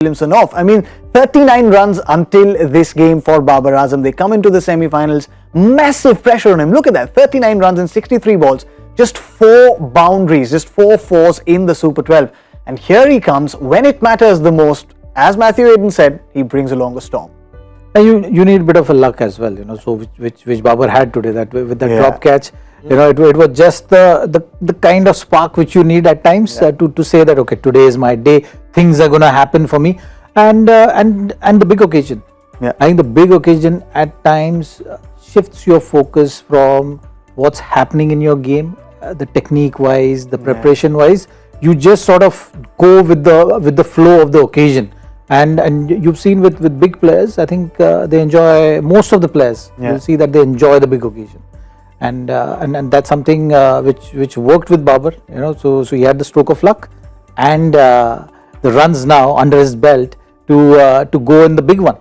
Williamson off. I mean, 39 runs until this game for Babar Azam. They come into the semi-finals, massive pressure on him. Look at that, 39 runs in 63 balls, just 4 boundaries, just 4 fours in the Super 12. And here he comes when it matters the most. As Matthew Hayden said, he brings along a storm. And you need a bit of a luck as well, you know. So which Babar had today, that with that drop catch, you know, it was just the kind of spark which you need at times to say that okay, today is my day, things are going to happen for me, and the big occasion. I think the big occasion at times shifts your focus from what's happening in your game, the technique wise, the preparation wise. You just sort of go with the flow of the occasion. And you've seen with big players, I think they enjoy, most of the players, you'll see that they enjoy the big occasion. And that's something which worked with Babar, you know, so he had the stroke of luck and the runs now under his belt to go in the big one.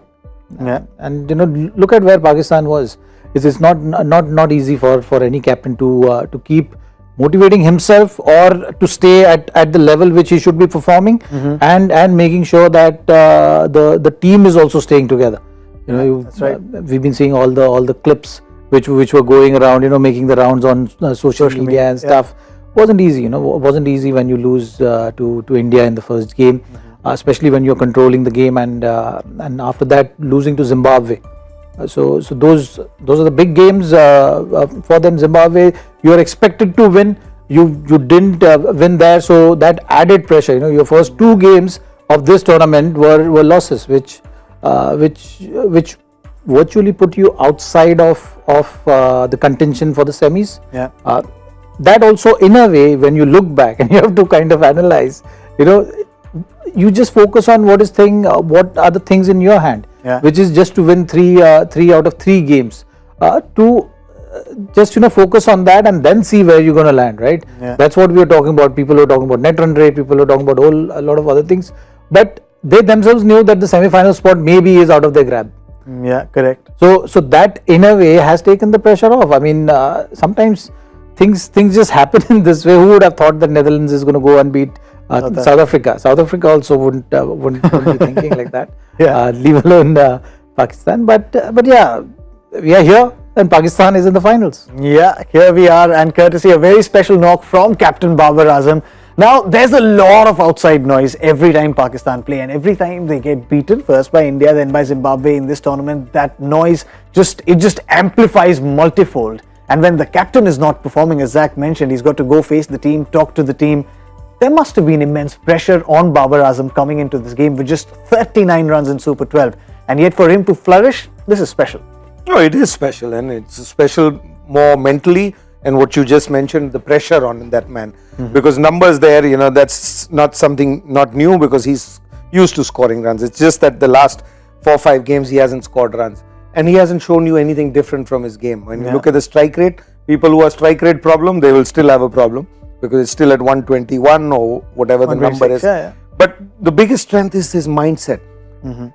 And you know, look at where Pakistan was. It's not easy for any captain to keep motivating himself or to stay at the level which he should be performing, and making sure that the team is also staying together. You know, that's right. We've been seeing all the clips which were going around, you know, making the rounds on social media and stuff. Wasn't easy, you know. Wasn't easy when you lose to India in the first game, especially when you're controlling the game, and after that losing to Zimbabwe. So those are the big games for them. Zimbabwe, you are expected to win. You didn't win there, so that added pressure. You know, your first 2 games of this tournament were losses, which virtually put you outside of the contention for the semis. That also, in a way, when you look back and you have to kind of analyze, you know, you just focus on what are the things in your hand, which is just to win 3 out of 3 games, to just, you know, focus on that and then see where you're going to land, right? That's what we are talking about. People are talking about net run rate, people are talking about a lot of other things, but they themselves knew that the semi-final spot maybe is out of their grab. Yeah, correct. So that in a way has taken the pressure off. I mean, sometimes things just happen in this way. Who would have thought that Netherlands is going to go and beat South Africa? South Africa also wouldn't be thinking like that. Leave alone Pakistan. But yeah, we are here and Pakistan is in the finals. Yeah, here we are, and courtesy a very special knock from Captain Babar Azam. Now, there's a lot of outside noise every time Pakistan play, and every time they get beaten, first by India, then by Zimbabwe in this tournament, that noise just amplifies multifold. And when the captain is not performing, as Zach mentioned, he's got to go face the team, talk to the team. There must have been immense pressure on Babar Azam coming into this game with just 39 runs in Super 12. And yet for him to flourish, this is special. No, it is special, and it's special more mentally, and what you just mentioned, the pressure on that man. Because numbers there, you know, that's not something not new, because he's used to scoring runs. It's just that the last 4 or 5 games he hasn't scored runs. And he hasn't shown you anything different from his game. When you look at the strike rate, people who have strike rate problem, they will still have a problem, because it's still at 121 or whatever the number is. But the biggest strength is his mindset.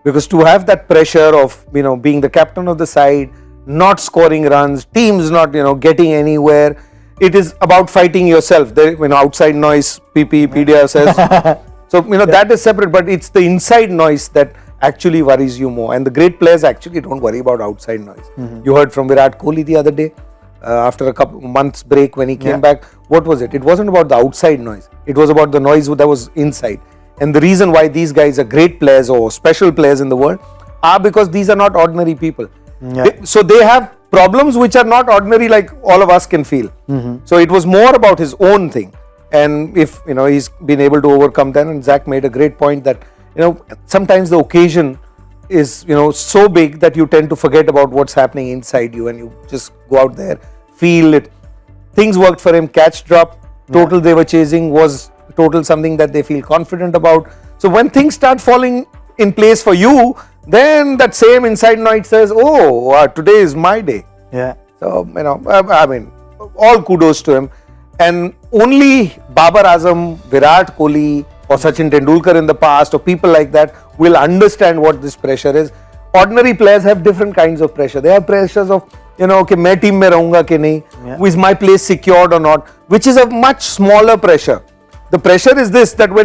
Because to have that pressure of, you know, being the captain of the side, not scoring runs, teams not, you know, getting anywhere, it is about fighting yourself. There, you know, outside noise, PDR says. So, you know, that is separate, but it's the inside noise that actually worries you more. And the great players actually don't worry about outside noise. You heard from Virat Kohli the other day, after a couple months break when he came back. What was it? It wasn't about the outside noise. It was about the noise that was inside. And the reason why these guys are great players or special players in the world are because these are not ordinary people. So they have problems which are not ordinary, like all of us can feel. So it was more about his own thing. And if, you know, he's been able to overcome that, and Zach made a great point that, you know, sometimes the occasion is, you know, so big that you tend to forget about what's happening inside you, and you just go out there, feel it. Things worked for him. Catch drop, total they were chasing was total something that they feel confident about. So when things start falling in place for you, then that same inside noise says, oh, today is my day. So, you know, I mean, all kudos to him. And only Babar Azam, Virat Kohli, or Sachin Tendulkar in the past, or people like that, will understand what this pressure is. Ordinary players have different kinds of pressure. They have pressures of, you know, okay, main team mein rahunga ki nahi, is my place secured or not, which is a much smaller pressure. The pressure is this, that when